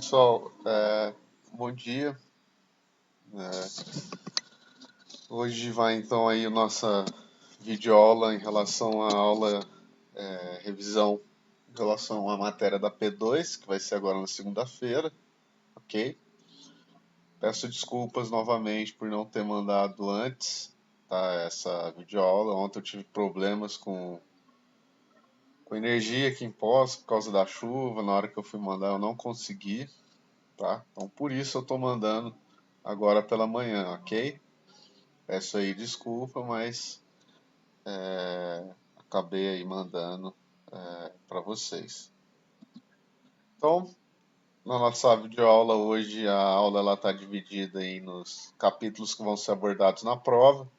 pessoal, bom dia. Hoje vai então aí a nossa videoaula em relação à aula revisão em relação à matéria da P2, que vai ser agora na segunda-feira, ok? Peço desculpas novamente por não ter mandado antes, tá, essa videoaula. Ontem eu tive problemas com energia aqui em Poços por causa da chuva. Na hora que eu fui mandar eu não consegui, tá? Então por isso eu estou mandando agora pela manhã, ok? Peço aí desculpa, mas acabei aí mandando para vocês. Então, na nossa videoaula hoje, a aula está dividida aí nos capítulos que vão ser abordados na prova.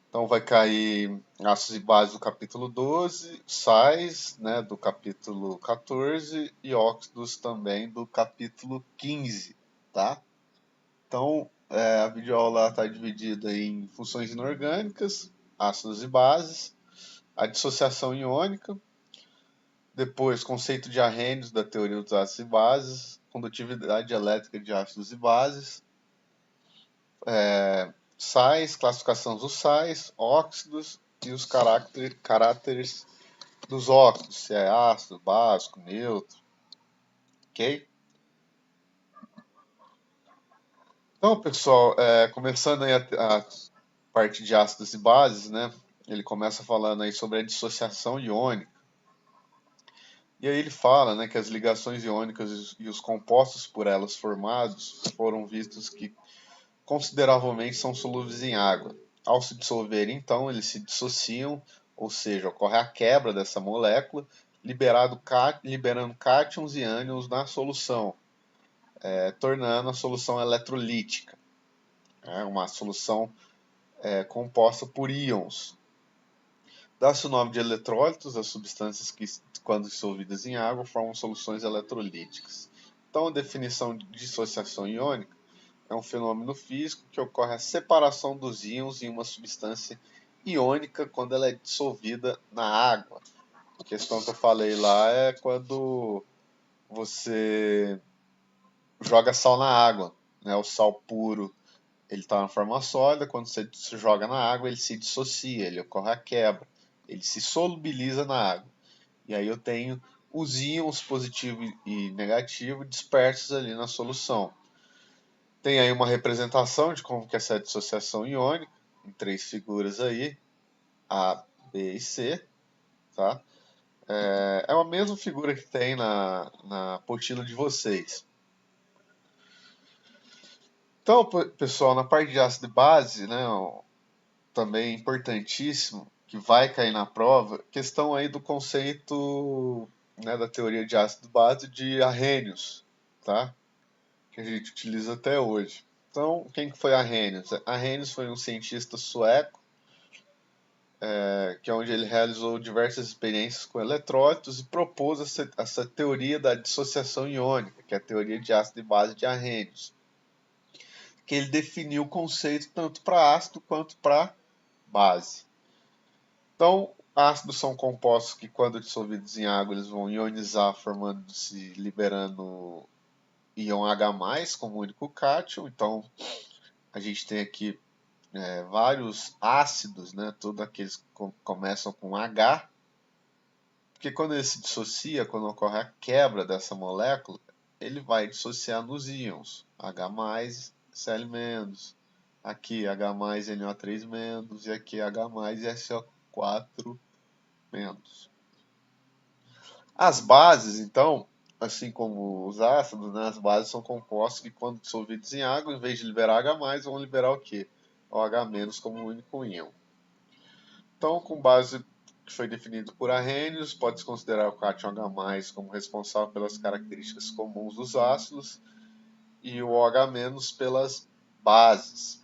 Então vai cair ácidos e bases do capítulo 12, sais, né, do capítulo 14 e óxidos também do capítulo 15, tá? Então, a videoaula está dividida em funções inorgânicas, ácidos e bases, a dissociação iônica, depois conceito de Arrhenius da teoria dos ácidos e bases, condutividade elétrica de ácidos e bases, sais, classificação dos sais, óxidos e os caráteres dos óxidos, se é ácido, básico, neutro, ok? Então, pessoal, começando aí a parte de ácidos e bases, né? Ele começa falando aí sobre a dissociação iônica. E aí ele fala, né, que as ligações iônicas e os compostos por elas formados foram vistos que consideravelmente são solúveis em água. Ao se dissolverem, então, eles se dissociam, ou seja, ocorre a quebra dessa molécula, liberando cátions e ânions na solução, tornando a solução eletrolítica, uma solução composta por íons. Dá-se o nome de eletrólitos às substâncias que, quando dissolvidas em água, formam soluções eletrolíticas. Então, a definição de dissociação iônica é um fenômeno físico que ocorre a separação dos íons em uma substância iônica quando ela é dissolvida na água. A questão que eu falei lá é quando você joga sal na água, né? O sal puro ele está na forma sólida, quando você joga na água ele se dissocia, ele ocorre a quebra, ele se solubiliza na água. E aí eu tenho os íons positivo e negativo dispersos ali na solução. Tem aí uma representação de como que é essa dissociação iônica, em três figuras aí, A, B e C, tá? É a mesma figura que tem na apostila de vocês. Então, pessoal, na parte de ácido e base, né, também importantíssimo, que vai cair na prova, questão aí do conceito, né, da teoria de ácido e base de Arrhenius, tá? Que a gente utiliza até hoje. Então, quem que foi Arrhenius? Arrhenius foi um cientista sueco, que é onde ele realizou diversas experiências com eletrólitos e propôs essa teoria da dissociação iônica, que é a teoria de ácido e base de Arrhenius, que ele definiu o conceito tanto para ácido quanto para base. Então, ácidos são compostos que, quando dissolvidos em água, eles vão ionizar, formando-se, liberando íon H+, como único cátion. Então, a gente tem aqui vários ácidos, né, todos aqueles que começam com H, porque quando ele se dissocia, quando ocorre a quebra dessa molécula, ele vai dissociar nos íons H+, Cl-, aqui H+, NO3-, e aqui H+, SO4-. As bases, então, assim como os ácidos, né, as bases são compostos que, quando dissolvidos em água, em vez de liberar H+, vão liberar o quê? O H- como único íon. Então, com base que foi definido por Arrhenius, pode-se considerar o cátion H+ como responsável pelas características comuns dos ácidos e o OH- pelas bases.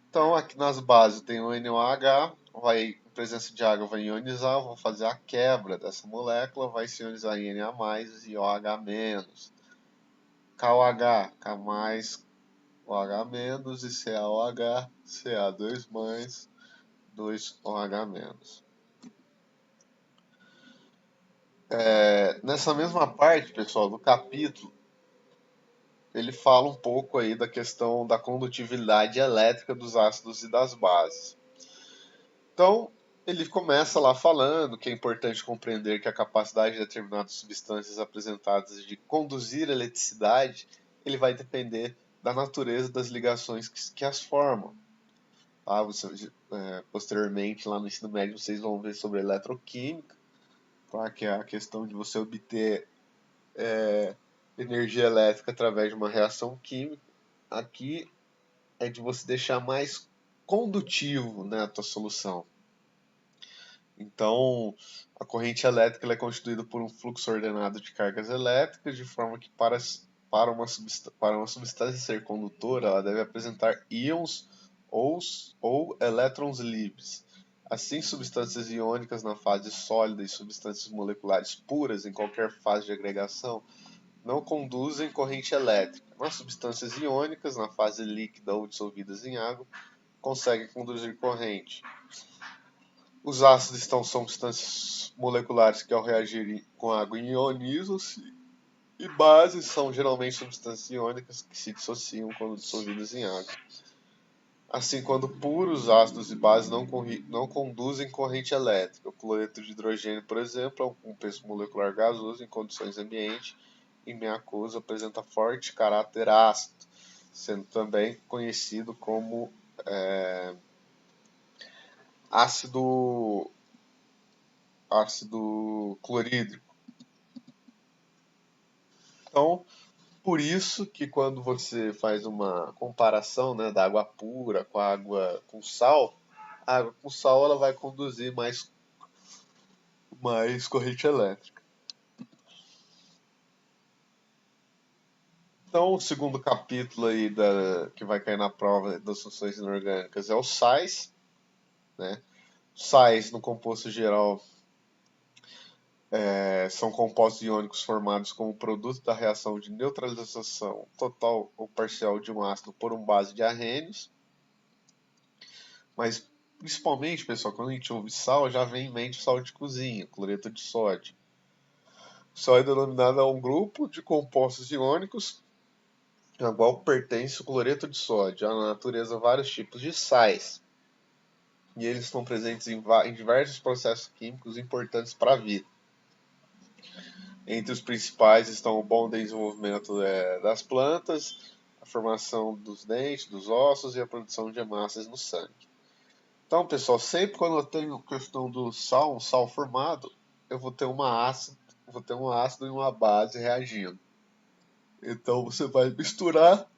Então, aqui nas bases tem o NOH, em presença de água vai ionizar, vou fazer a quebra dessa molécula, vai se ionizar em Na+ e OH-. KOH, K+, OH- e CaOH, Ca2+, 2OH-. Nessa mesma parte, pessoal, do capítulo, ele fala um pouco aí da questão da condutividade elétrica dos ácidos e das bases. Então, ele começa lá falando que é importante compreender que a capacidade de determinadas substâncias apresentadas de conduzir eletricidade, ele vai depender da natureza das ligações que as formam. Tá? Posteriormente, lá no ensino médio, vocês vão ver sobre eletroquímica, tá? Que é a questão de você obter energia elétrica através de uma reação química. Aqui é de você deixar mais condutivo, né, a tua solução. Então, a corrente elétrica ela é constituída por um fluxo ordenado de cargas elétricas, de forma que para uma substância ser condutora, ela deve apresentar íons ou elétrons livres. Assim, substâncias iônicas na fase sólida e substâncias moleculares puras em qualquer fase de agregação não conduzem corrente elétrica. Mas substâncias iônicas na fase líquida ou dissolvidas em água conseguem conduzir corrente. Os ácidos são substâncias moleculares que, ao reagirem com água, ionizam-se, e bases são geralmente substâncias iônicas que se dissociam quando dissolvidas em água. Assim, quando puros, ácidos e bases não conduzem corrente elétrica. O cloreto de hidrogênio, por exemplo, é um composto molecular gasoso em condições ambiente e em aquoso apresenta forte caráter ácido, sendo também conhecido como ácido clorídrico. Então, por isso que quando você faz uma comparação, né, da água pura com a água com sal, a água com sal ela vai conduzir mais corrente elétrica. Então, o segundo capítulo aí que vai cair na prova das soluções inorgânicas é os sais, né? Sais no composto geral são compostos iônicos formados como produto da reação de neutralização total ou parcial de um ácido por uma base de arrênios. Mas, principalmente, pessoal, quando a gente ouve sal, já vem em mente sal de cozinha, cloreto de sódio. O sal é denominado a um grupo de compostos iônicos ao qual pertence o cloreto de sódio. Há na natureza vários tipos de sais, e eles estão presentes em diversos processos químicos importantes para a vida. Entre os principais estão o bom desenvolvimento das plantas, a formação dos dentes, dos ossos e a produção de hemácias no sangue. Então, pessoal, sempre quando eu tenho questão do sal, um sal formado, eu vou ter um ácido e uma base reagindo. Então, você vai misturar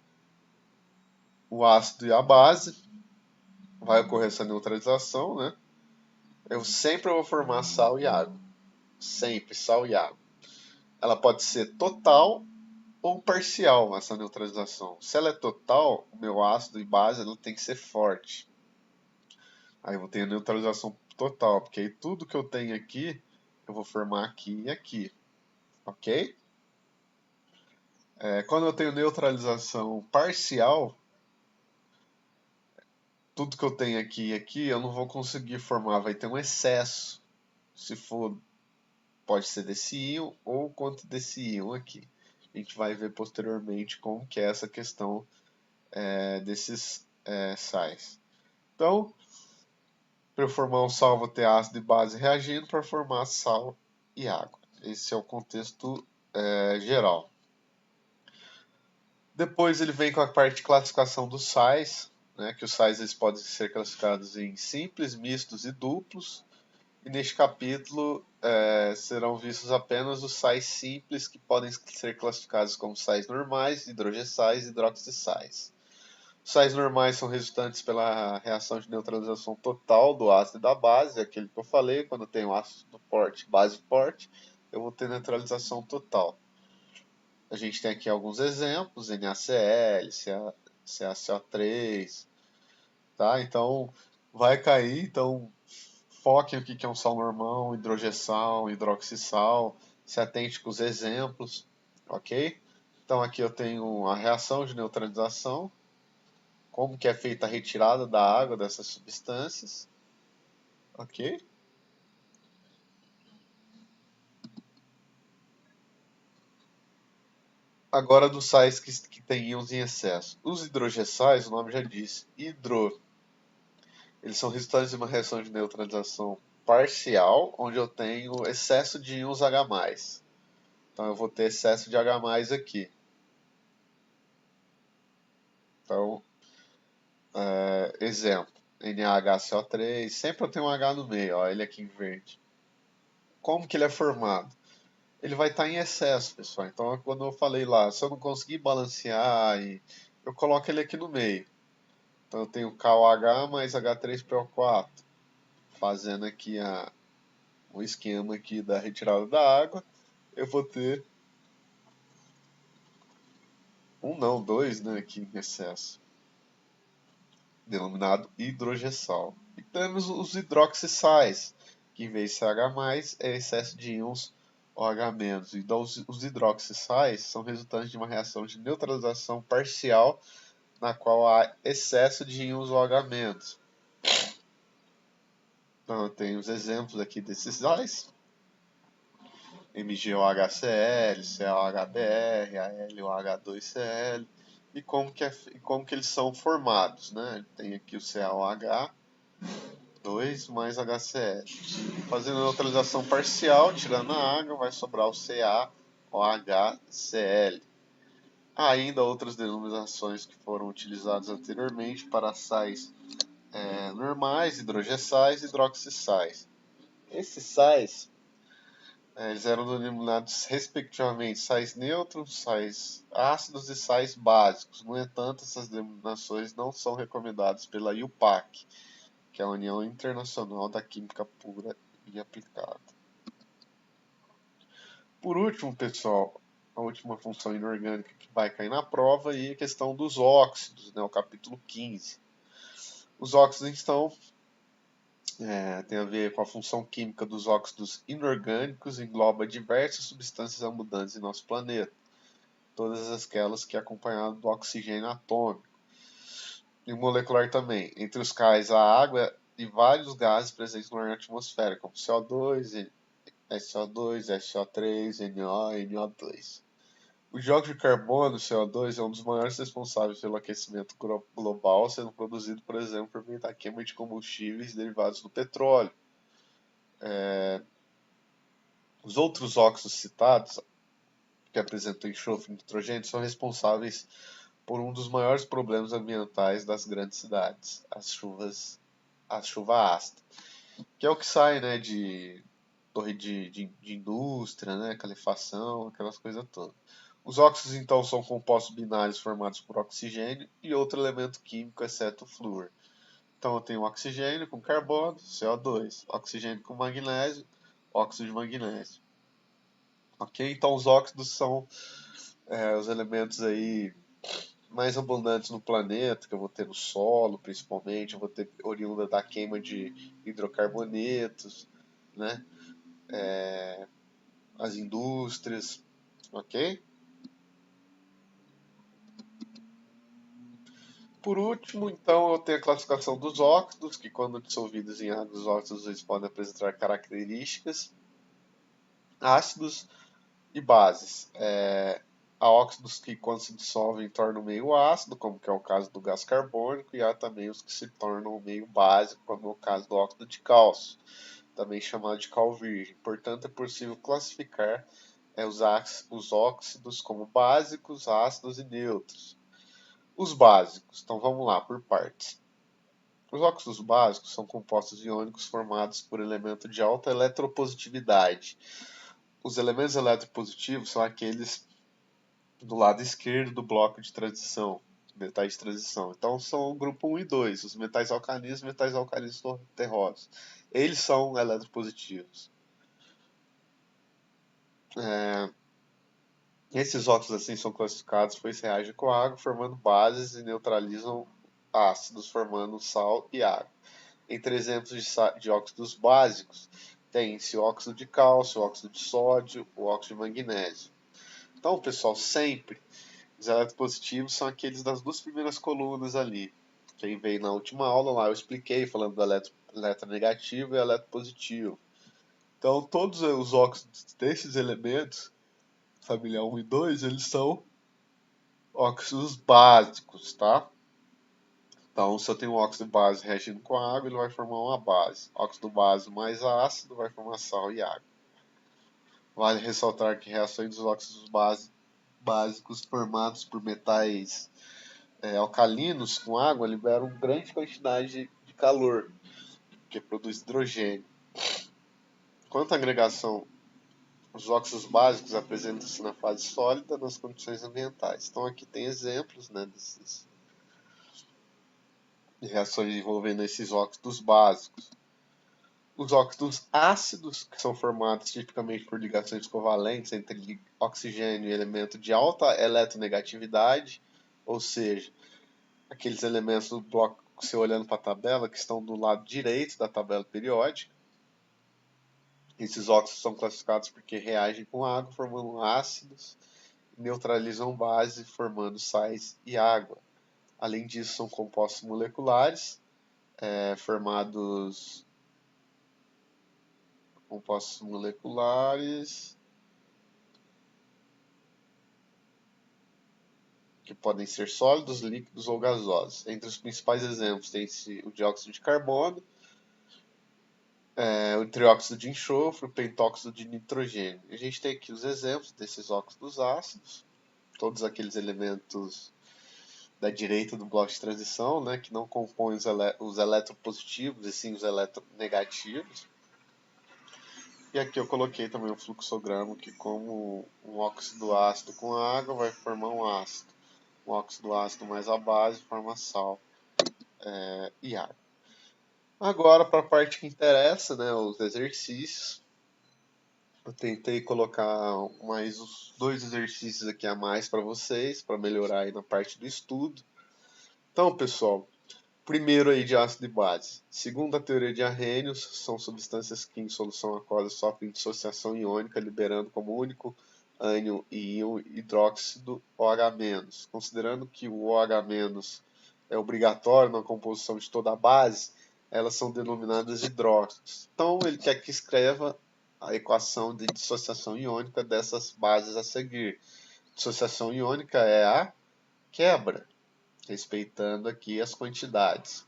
o ácido e a base, vai ocorrer essa neutralização, né? Eu sempre vou formar sal e água. Sempre sal e água. Ela pode ser total ou parcial, essa neutralização. Se ela é total, o meu ácido e base ela tem que ser forte. Aí eu vou ter a neutralização total, porque aí tudo que eu tenho aqui, eu vou formar aqui e aqui. Ok? Quando eu tenho neutralização parcial, tudo que eu tenho aqui e aqui, eu não vou conseguir formar, vai ter um excesso. Se for, pode ser desse íon ou quanto desse íon aqui. A gente vai ver posteriormente como que é essa questão desses sais. Então, para eu formar um sal, vou ter ácido e base reagindo para formar sal e água. Esse é o contexto geral. Depois ele vem com a parte de classificação dos sais, né, que os sais eles podem ser classificados em simples, mistos e duplos. E neste capítulo serão vistos apenas os sais simples, que podem ser classificados como sais normais, hidrogessais e hidroxissais. Os sais normais são resultantes pela reação de neutralização total do ácido e da base, aquele que eu falei, quando eu tenho ácido forte, base forte, eu vou ter neutralização total. A gente tem aqui alguns exemplos, NaCl, CaCO3, tá? Então, vai cair, então foque no que é um sal normal, hidrogessal, hidroxissal, se atente com os exemplos, ok? Então aqui eu tenho a reação de neutralização, como que é feita a retirada da água dessas substâncias, ok? Agora dos sais que têm íons em excesso. Os hidrogessais, o nome já disse, eles são resultantes de uma reação de neutralização parcial, onde eu tenho excesso de íons H+. Então eu vou ter excesso de H+ aqui. Então, exemplo, NaHCO3, sempre eu tenho um H no meio, ó, ele aqui em verde. Como que ele é formado? Ele vai estar em excesso, pessoal. Então, quando eu falei lá, se eu não conseguir balancear, eu coloco ele aqui no meio. Então, eu tenho KOH mais H3PO4, fazendo aqui o esquema aqui da retirada da água. Eu vou ter dois, né, aqui em excesso, denominado hidrogessal. E temos os hidroxissais, que em vez de ser H+, é excesso de íons OH-. Então, os hidroxissais são resultantes de uma reação de neutralização parcial na qual há excesso de íons OH-. Então, eu tenho os exemplos aqui desses sais: MgOHCl, CaOHBr, AlOH2Cl, e como que eles são formados, né? Tem aqui o CaOH 2 mais HCl. Fazendo a neutralização parcial, tirando a água, vai sobrar o CaOHCl. Há ainda outras denominações que foram utilizadas anteriormente para sais normais, hidrogessais e hidroxissais. Esses sais eles eram denominados respectivamente sais neutros, sais ácidos e sais básicos. No entanto, essas denominações não são recomendadas pela IUPAC, que é a União Internacional da Química Pura e Aplicada. Por último, pessoal, a última função inorgânica que vai cair na prova é a questão dos óxidos, né, o capítulo 15. Os óxidos, então, tem a ver com a função química dos óxidos inorgânicos, engloba diversas substâncias abundantes em nosso planeta, todas aquelas que acompanham do oxigênio atômico. E o molecular também, entre os quais a água e vários gases presentes na atmosfera, como CO2, SO2, SO3, NO e NO2. O dióxido de carbono, CO2, é um dos maiores responsáveis pelo aquecimento global, sendo produzido, por exemplo, por meio da queima de combustíveis derivados do petróleo. Os outros óxidos citados, que apresentam enxofre e nitrogênio, são responsáveis por um dos maiores problemas ambientais das grandes cidades, a chuva ácida, que é o que sai, né, de torre de indústria, né, calefação, aquelas coisas todas. Os óxidos, então, são compostos binários formados por oxigênio e outro elemento químico, exceto o flúor. Então, eu tenho oxigênio com carbono, CO2, oxigênio com magnésio, óxido de magnésio. Ok? Então, os óxidos são os elementos aí mais abundantes no planeta, que eu vou ter no solo, principalmente, eu vou ter oriunda da queima de hidrocarbonetos, né? As indústrias, ok? Por último, então, eu tenho a classificação dos óxidos, que quando dissolvidos em água, os óxidos eles podem apresentar características ácidos e bases. Há óxidos que, quando se dissolvem, tornam meio ácido, como que é o caso do gás carbônico, e há também os que se tornam meio básico, como é o caso do óxido de cálcio, também chamado de cal virgem. Portanto, é possível classificar os óxidos como básicos, ácidos e neutros. Os básicos, então vamos lá, por partes. Os óxidos básicos são compostos iônicos formados por elementos de alta eletropositividade. Os elementos eletropositivos são aqueles do lado esquerdo do bloco de transição, metais de transição. Então são o grupo 1 e 2, os metais alcalinos e metais alcalinos terrosos. Eles são eletropositivos. Esses óxidos assim são classificados pois reagem com água, formando bases e neutralizam ácidos, formando sal e água. Entre exemplos de óxidos básicos, tem-se o óxido de cálcio, o óxido de sódio, o óxido de magnésio. Então, pessoal, sempre os eletropositivos são aqueles das duas primeiras colunas ali. Quem veio na última aula lá, eu expliquei falando do eletronegativo e eletropositivo. Então, todos os óxidos desses elementos, família 1 e 2, eles são óxidos básicos, tá? Então, se eu tenho um óxido base reagindo com água, ele vai formar uma base. Óxido base mais ácido vai formar sal e água. Vale ressaltar que reações dos óxidos básicos formados por metais alcalinos com água liberam grande quantidade de calor, que produz hidrogênio. Quanto à agregação, os óxidos básicos apresentam-se na fase sólida nas condições ambientais. Então aqui tem exemplos, né, de reações envolvendo esses óxidos básicos. Os óxidos ácidos, que são formados tipicamente por ligações covalentes entre oxigênio e elemento de alta eletronegatividade, ou seja, aqueles elementos do bloco, você olhando para a tabela, que estão do lado direito da tabela periódica. Esses óxidos são classificados porque reagem com água, formando ácidos, e neutralizam base, formando sais e água. Além disso, são compostos moleculares, formados compostos moleculares que podem ser sólidos, líquidos ou gasosos. Entre os principais exemplos tem-se o dióxido de carbono, o trióxido de enxofre, o pentóxido de nitrogênio. A gente tem aqui os exemplos desses óxidos ácidos, todos aqueles elementos da direita do bloco de transição, né, que não compõem os eletropositivos e sim os eletronegativos. E aqui eu coloquei também um fluxograma que, como um óxido ácido com água, vai formar um ácido. Um óxido ácido mais a base forma sal e água. Agora, para a parte que interessa, né, os exercícios. Eu tentei colocar mais os 2 exercícios aqui a mais para vocês, para melhorar aí na parte do estudo. Então, pessoal, primeiro aí de ácido e base. Segundo a teoria de Arrhenius, são substâncias que em solução aquosa sofrem dissociação iônica, liberando como único ânion e íon hidróxido OH-. Considerando que o OH- é obrigatório na composição de toda a base, elas são denominadas hidróxidos. Então, ele quer que escreva a equação de dissociação iônica dessas bases a seguir. Dissociação iônica é a quebra, respeitando aqui as quantidades.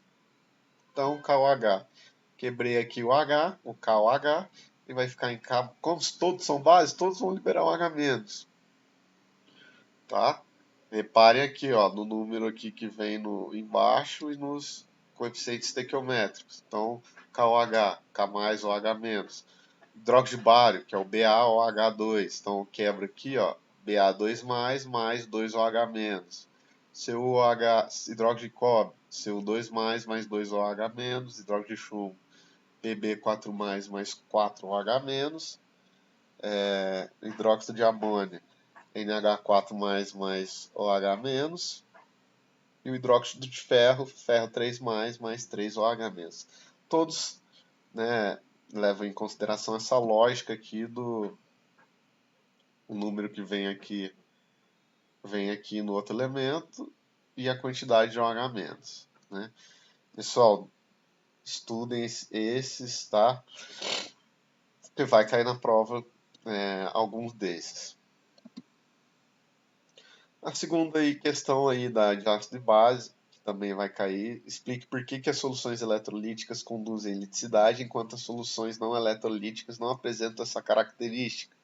Então, KOH. Quebrei aqui o H, o KOH, e vai ficar em K. Como todos são bases, todos vão liberar o H-. Tá? Reparem aqui, ó, no número aqui que vem embaixo e nos coeficientes estequiométricos. Então, KOH, K mais OH-. Hidróxido de bário, que é o BaOH2. Então, quebra aqui, ó, Ba2+, mais 2OH-. CuOH, hidróxido de cobre, Cu2+, mais 2OH-. Hidróxido de chumbo, Pb4+, mais 4OH-. Hidróxido de amônia, NH4+, mais OH-. E o hidróxido de ferro, ferro 3+, mais 3OH-. Todos, né, levam em consideração essa lógica aqui do o número que vem aqui no outro elemento e a quantidade de OH-. Né? Pessoal, estudem esses, tá? Que vai cair na prova alguns desses. A segunda aí, questão aí de ácido de base, que também vai cair, explique por que as soluções eletrolíticas conduzem eliticidade, enquanto as soluções não eletrolíticas não apresentam essa característica.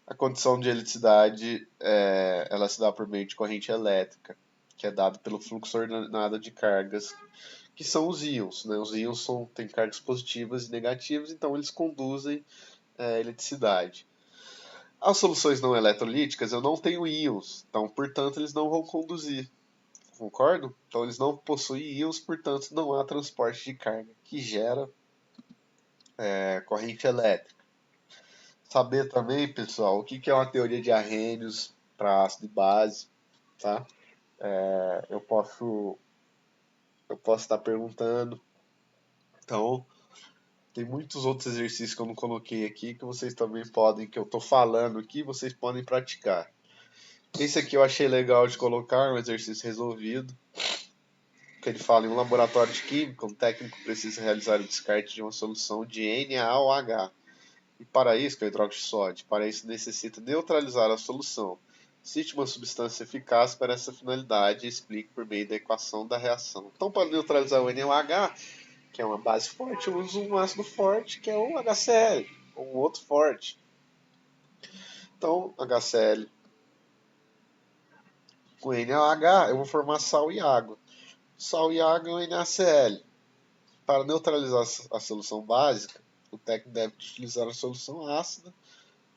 A condição de eliticidade ela se dá por meio de corrente elétrica, que é dado pelo fluxo ordenado de cargas, que são os íons. Né? Os íons têm cargas positivas e negativas, então eles conduzem eletricidade. As soluções não eletrolíticas eu não tenho íons, então, portanto, eles não vão conduzir. Concordo? Então, eles não possuem íons, portanto, não há transporte de carga, que gera corrente elétrica. Saber também, pessoal, o que é uma teoria de Arrhenius para ácido e base, tá? Eu posso estar perguntando. Então, tem muitos outros exercícios que eu não coloquei aqui que vocês também podem, que eu estou falando aqui, vocês podem praticar. Esse aqui eu achei legal de colocar, um exercício resolvido, que ele fala em um laboratório de química, um técnico precisa realizar o descarte de uma solução de NaOH. E para isso, que é o hidróxido de sódio, para isso necessita neutralizar a solução. Cite uma substância eficaz para essa finalidade e explique por meio da equação da reação. Então, para neutralizar o NaOH, que é uma base forte, eu uso um ácido forte, que é o HCl, ou um outro forte. Então, HCl com NaOH, eu vou formar sal e água. Sal e água é o NaCl. Para neutralizar a solução básica, o técnico deve utilizar a solução ácida,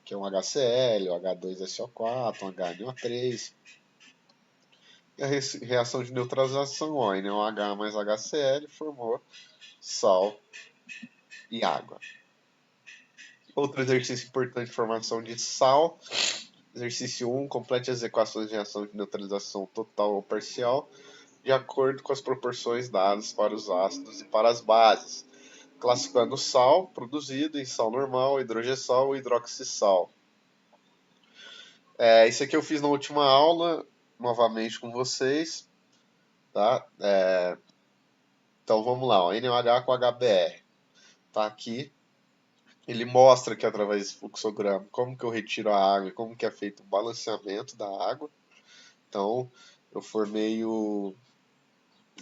que é um HCl, um H2SO4, um HNO3. E a reação de neutralização, ó, NaOH mais HCl formou sal e água. Outro exercício importante de formação de sal. Exercício 1. Complete as equações de reação de neutralização total ou parcial de acordo com as proporções dadas para os ácidos e para as bases, classificando o sal produzido em sal normal, hidrogessal ou hidroxissal. Isso aqui eu fiz na última aula, novamente com vocês. Tá? Então vamos lá, ó, NaOH com HBr. Tá aqui. Ele mostra que através desse fluxograma como que eu retiro a água e como que é feito o balanceamento da água. Então eu formei um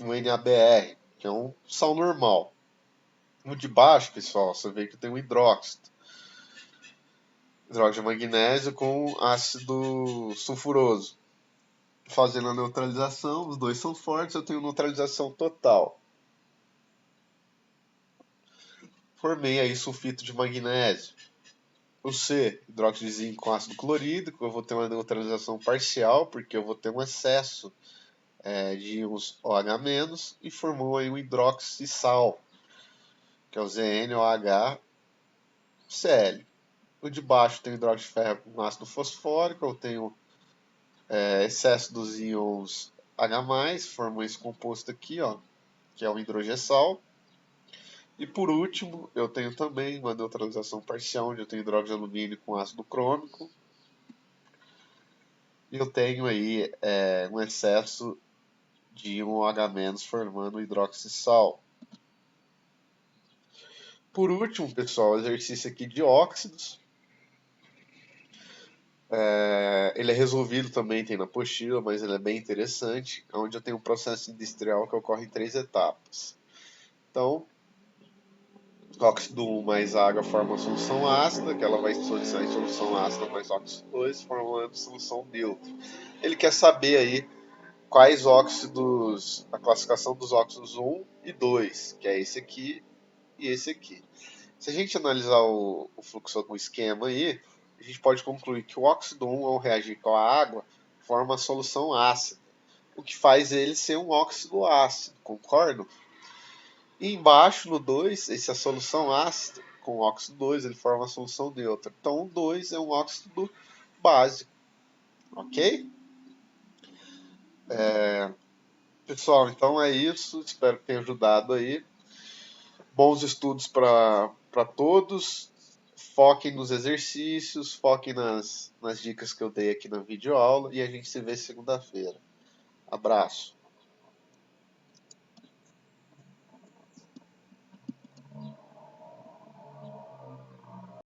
NaBr, que é um sal normal. No de baixo, pessoal, você vê que tem um hidróxido. Hidróxido de magnésio com ácido sulfuroso. Fazendo a neutralização, os dois são fortes, eu tenho neutralização total. Formei aí sulfito de magnésio. O C, hidróxido de zinco com ácido clorídrico, eu vou ter uma neutralização parcial, porque eu vou ter um excesso de íons OH-, e formou aí um hidroxissal, que é o ZnOH Cl. O de baixo tem hidróxido de ferro com ácido fosfórico, eu tenho excesso dos íons H+, formou esse composto aqui, ó, que é o hidrogessal. E por último, eu tenho também uma neutralização parcial, onde eu tenho hidróxido de alumínio com ácido crômico. E eu tenho aí um excesso de íon OH- formando o hidroxissal. Por último, pessoal, exercício aqui de óxidos. Ele é resolvido também, tem na apostila, mas ele é bem interessante, onde eu tenho um processo industrial que ocorre em 3 etapas. Então, óxido 1 mais água forma uma solução ácida, que ela vai solucionar em solução ácida mais óxido 2, formando solução neutra. Ele quer saber aí quais óxidos, a classificação dos óxidos 1 e 2, que é esse aqui e esse aqui. Se a gente analisar o fluxo do esquema aí, a gente pode concluir que o óxido 1, ao reagir com a água, forma uma solução ácida, o que faz ele ser um óxido ácido, concordam? E embaixo, no 2, essa é a solução ácida, com o óxido 2, ele forma uma solução neutra. Então, o 2 é um óxido básico, ok? Pessoal, então é isso. Espero que tenha ajudado aí. Bons estudos para todos. Foquem nos exercícios, foquem nas dicas que eu dei aqui na videoaula e a gente se vê segunda-feira. Abraço.